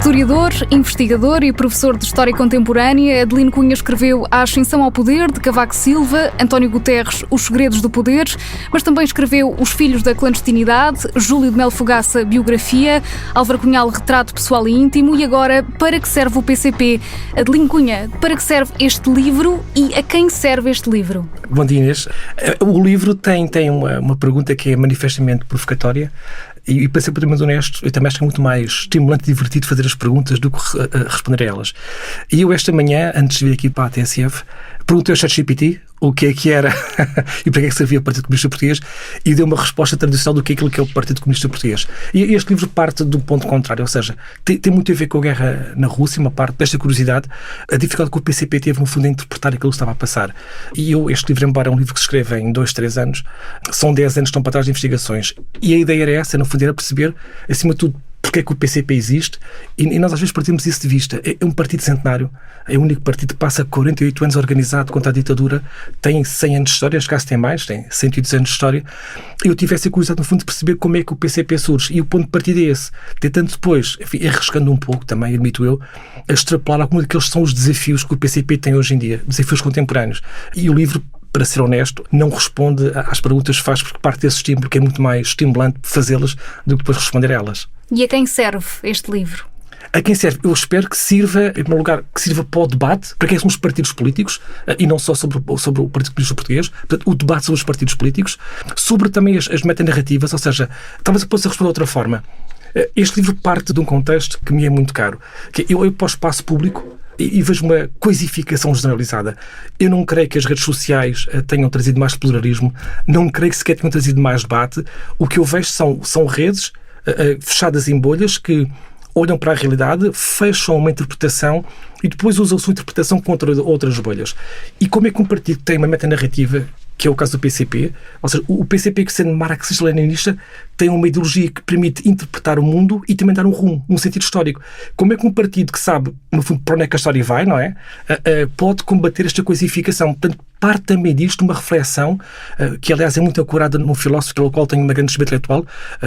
Historiador, investigador e professor de História Contemporânea, Adelino Cunha escreveu A Ascensão ao Poder, de Cavaco Silva, António Guterres, Os Segredos do Poder, mas também escreveu Os Filhos da Clandestinidade, Júlio de Melo Fogaça, Biografia, Álvaro Cunhal, Retrato Pessoal e Íntimo, e agora, Para que serve o PCP? Adelino Cunha, para que serve este livro e a quem serve este livro? Bom dia, Inês. O livro tem uma pergunta que é manifestamente provocatória. E para ser muito honesto, eu também acho que é muito mais estimulante e divertido fazer as perguntas do que responder a elas. E eu esta manhã, antes de vir aqui para a TSF, perguntei ao ChatGPT o que é que era e para que é que servia o Partido Comunista Português e deu uma resposta tradicional do que é aquilo que é o Partido Comunista Português. E este livro parte do ponto contrário, ou seja, tem muito a ver com a guerra na Rússia, uma parte desta curiosidade, a dificuldade que o PCP teve no fundo em interpretar aquilo que estava a passar. E este livro, embora é um livro que se escreve em 2, 3 anos, são 10 anos que estão para trás de investigações. E a ideia era essa, no fundo, era perceber, acima de tudo, porque é que o PCP existe, e nós às vezes perdemos isso de vista. É um partido centenário, é o único partido que passa 48 anos organizado contra a ditadura, tem 100 anos de história, acho que tem mais, tem 102 anos de história. Eu tive essa curiosidade, no fundo, de perceber como é que o PCP surge, e o ponto de partida é esse, tentando depois, enfim, arriscando um pouco também, admito eu, a extrapolar alguns daqueles são os desafios que o PCP tem hoje em dia, desafios contemporâneos. E o livro, para ser honesto, não responde às perguntas que faz, porque parte desse estímulo, que é muito mais estimulante fazê-las do que depois responder a elas. E a quem serve este livro? A quem serve? Eu espero que sirva, em primeiro lugar, que sirva para o debate, para quem são os partidos políticos, e não só sobre o Partido Comunista Português, portanto, o debate sobre os partidos políticos, sobre também as metanarrativas, ou seja, talvez eu possa responder de outra forma. Este livro parte de um contexto que me é muito caro, que é eu para o espaço público, e vejo uma coisificação generalizada. Eu não creio que as redes sociais tenham trazido mais pluralismo, não creio que sequer tenham trazido mais debate. O que eu vejo são redes fechadas em bolhas que olham para a realidade, fecham uma interpretação e depois usam a sua interpretação contra outras bolhas. E como é que um partido tem uma metanarrativa, que é o caso do PCP, ou seja, o PCP, que sendo marxista-leninista, tem uma ideologia que permite interpretar o mundo e também dar um rumo, um sentido histórico. Como é que um partido que sabe, no fundo, para onde é que a história vai, não é? Pode combater esta coisificação? Portanto, parte também disto uma reflexão, que aliás é muito acurada num filósofo pelo qual tenho uma grande estima intelectual,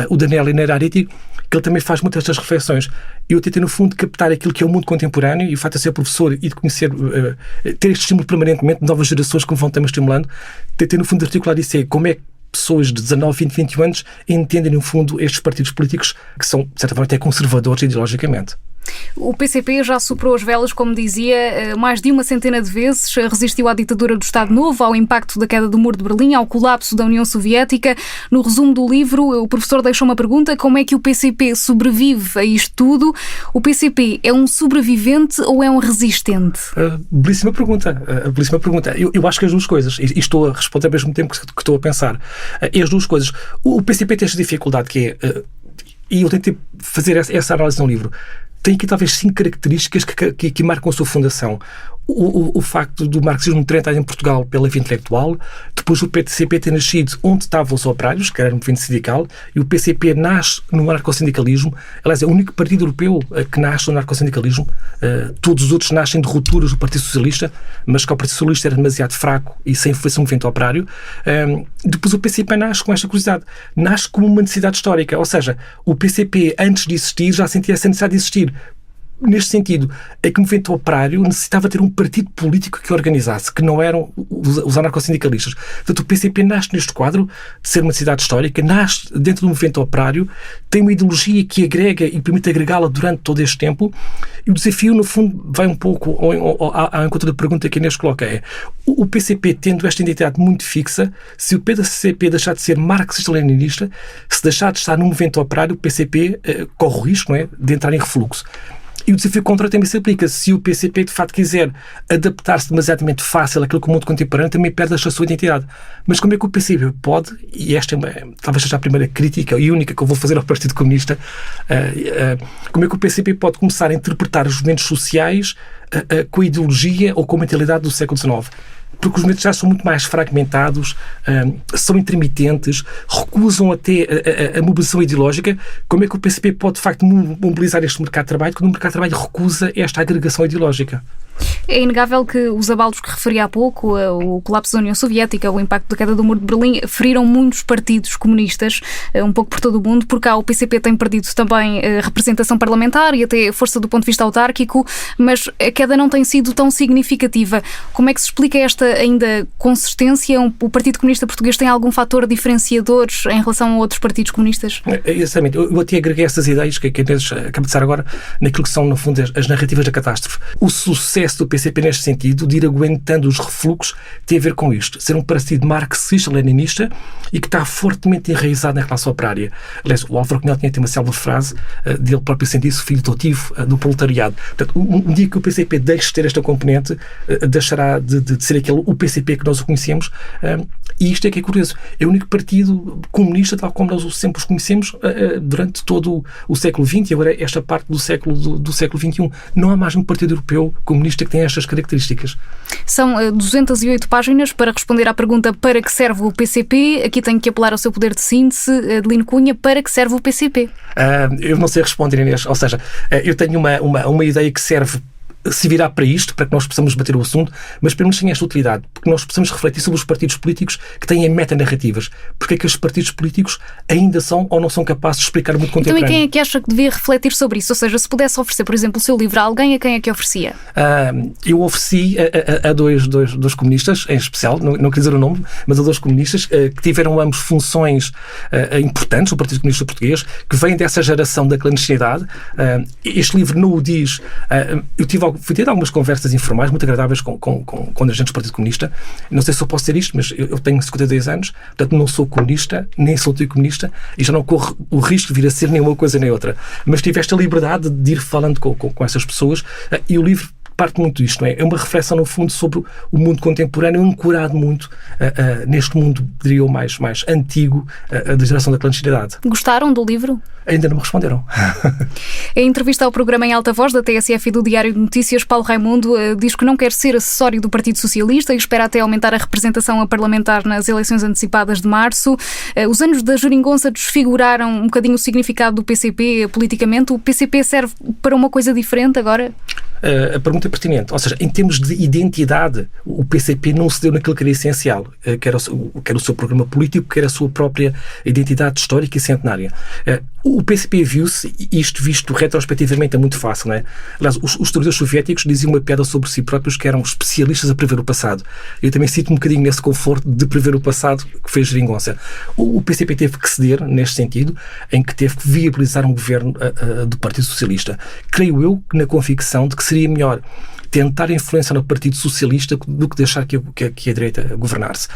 o Daniel Innerarity, que ele também faz muitas destas reflexões. Eu tentei, no fundo, captar aquilo que é o mundo contemporâneo e o facto de ser professor e de conhecer, ter este estímulo permanentemente de novas gerações que me vão também estimulando, tentei, no fundo, articular isso, como é que pessoas de 19, 20, 21 anos entendem, no fundo, estes partidos políticos que são, de certa forma, até conservadores ideologicamente. O PCP já soprou as velas, como dizia, mais de uma centena de vezes, resistiu à ditadura do Estado Novo, ao impacto da queda do Muro de Berlim, ao colapso da União Soviética. No resumo do livro, o professor deixou uma pergunta: como é que o PCP sobrevive a isto tudo? O PCP é um sobrevivente ou é um resistente? Belíssima pergunta. Belíssima pergunta. Eu acho que as duas coisas, e estou a responder ao mesmo tempo que estou a pensar. As duas coisas. O PCP tem esta dificuldade que é, e eu tentei fazer essa análise no livro, tem aqui talvez 5 características que marcam a sua fundação. O facto do marxismo ter entrado em Portugal pela via intelectual, depois o PCP ter nascido onde estavam os operários, que era um movimento sindical, e o PCP nasce no anarcossindicalismo. Aliás, é o único partido europeu que nasce no anarcossindicalismo. Todos os outros nascem de rupturas do Partido Socialista, mas que o Partido Socialista era demasiado fraco e sem influência no movimento operário. Depois o PCP nasce com esta curiosidade. Nasce como uma necessidade histórica, ou seja, o PCP, antes de existir, já sentia essa necessidade de existir. Neste sentido, é que o movimento operário necessitava ter um partido político que organizasse, que não eram os anarcossindicalistas. Portanto, o PCP nasce neste quadro de ser uma necessidade histórica, nasce dentro do movimento operário, tem uma ideologia que agrega e permite agregá-la durante todo este tempo, e o desafio, no fundo, vai um pouco ao encontro da pergunta que a Inês coloca, é: o PCP, tendo esta identidade muito fixa, se o PCP deixar de ser marxista-leninista, se deixar de estar no movimento operário, o PCP corre o risco, não é, de entrar em refluxo. E o desafio contrário também se aplica. Se o PCP de facto quiser adaptar-se demasiadamente fácil àquilo que o mundo contemporâneo, também perde a sua identidade. Mas como é que o PCP pode, e esta talvez seja a primeira crítica e única que eu vou fazer ao Partido Comunista, como é que o PCP pode começar a interpretar os movimentos sociais com a ideologia ou com a mentalidade do século XIX? Porque os movimentos já são muito mais fragmentados, são intermitentes, recusam até a mobilização ideológica. Como é que o PCP pode, de facto, mobilizar este mercado de trabalho quando o mercado de trabalho recusa esta agregação ideológica? É inegável que os abalos que referi há pouco, o colapso da União Soviética, o impacto da queda do Muro de Berlim, feriram muitos partidos comunistas, um pouco por todo o mundo. Por cá o PCP tem perdido também representação parlamentar e até força do ponto de vista autárquico, mas a queda não tem sido tão significativa. Como é que se explica esta ainda consistência? O Partido Comunista Português tem algum fator diferenciador em relação a outros partidos comunistas? Exatamente. Eu até agreguei essas ideias que acabei de dizer agora naquilo que são, no fundo, as narrativas da catástrofe. O sucesso do PCP neste sentido, de ir aguentando os refluxos, tem a ver com isto. Ser um partido marxista-leninista e que está fortemente enraizado na classe operária. Aliás, o Álvaro Cunhal tinha uma célebre frase dele próprio sentir-se filho adotivo do proletariado. Portanto, um dia que o PCP deixe de ter esta componente, deixará de ser aquele o PCP que nós o conhecemos, e isto é que é curioso. É o único partido comunista, tal como nós sempre os conhecemos, durante todo o século XX e agora esta parte do século XXI. Não há mais um partido europeu comunista que tenha estas características. São 208 páginas para responder à pergunta para que serve o PCP. Aqui tenho que apelar ao seu poder de síntese, Adelino Cunha, para que serve o PCP? Eu não sei responder, Inês. Ou seja, eu tenho uma ideia que serve, se virá para isto, para que nós possamos debater o assunto, mas para nós tem esta utilidade, porque nós possamos refletir sobre os partidos políticos que têm metanarrativas. Porque é que os partidos políticos ainda são ou não são capazes de explicar muito contemporâneo. Então, e quem é que acha que devia refletir sobre isso? Ou seja, se pudesse oferecer, por exemplo, o seu livro a alguém, a quem é que oferecia? Eu ofereci a dois comunistas, em especial, não quero dizer o nome, mas a dois comunistas que tiveram ambos funções importantes no Partido Comunista Português, que vêm dessa geração da clandestinidade. Este livro não o diz. Fui ter algumas conversas informais muito agradáveis com agentes do Partido Comunista. Não sei se eu posso ter isto, mas eu tenho 52 anos, portanto não sou comunista, nem sou anticomunista e já não corro o risco de vir a ser nem uma coisa nem outra. Mas tive esta liberdade de ir falando com essas pessoas e o livro parte muito disto, não é? É uma reflexão, no fundo, sobre o mundo contemporâneo, ancorado muito neste mundo, diria eu, mais antigo da geração da clandestinidade. Gostaram do livro? Ainda não me responderam. Em entrevista ao programa Em Alta Voz da TSF e do Diário de Notícias, Paulo Raimundo diz que não quer ser acessório do Partido Socialista e espera até aumentar a representação parlamentar nas eleições antecipadas de março. Os anos da geringonça desfiguraram um bocadinho o significado do PCP politicamente. O PCP serve para uma coisa diferente agora? A pergunta é pertinente. Ou seja, em termos de identidade, o PCP não se deu naquilo que era essencial, que era o seu programa político, que era a sua própria identidade histórica e centenária. O PCP viu-se, isto visto retrospectivamente é muito fácil, não é? Aliás, os historiadores soviéticos diziam uma piada sobre si próprios que eram especialistas a prever o passado. Eu também sinto um bocadinho nesse conforto de prever o passado que foi a geringonça. O PCP teve que ceder, neste sentido, em que teve que viabilizar um governo do Partido Socialista. Creio eu que na convicção de que seria melhor tentar influenciar no Partido Socialista do que deixar que a direita governasse.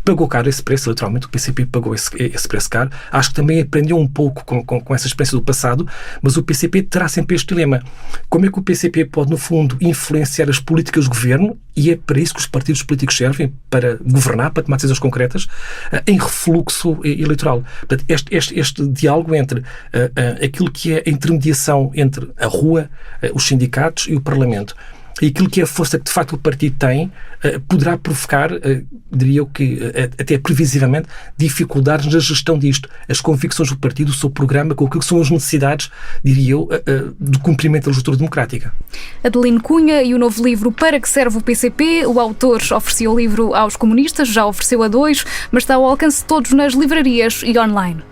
Pagou caro esse preço, literalmente, o PCP pagou esse preço caro. Acho que também aprendeu um pouco com essa experiência do passado, mas o PCP terá sempre este dilema. Como é que o PCP pode, no fundo, influenciar as políticas do governo, e é para isso que os partidos políticos servem, para governar, para tomar decisões concretas, em refluxo eleitoral. Portanto, este diálogo entre aquilo que é a intermediação entre a rua, os sindicatos e o Parlamento, e aquilo que é a força que de facto o partido tem, poderá provocar, diria eu que até previsivelmente, dificuldades na gestão disto. As convicções do partido, o seu programa, com aquilo que são as necessidades, diria eu, do cumprimento da legislatura democrática. Adelino Cunha e o novo livro Para que serve o PCP? O autor ofereceu o livro aos comunistas, já ofereceu a 2, mas está ao alcance de todos nas livrarias e online.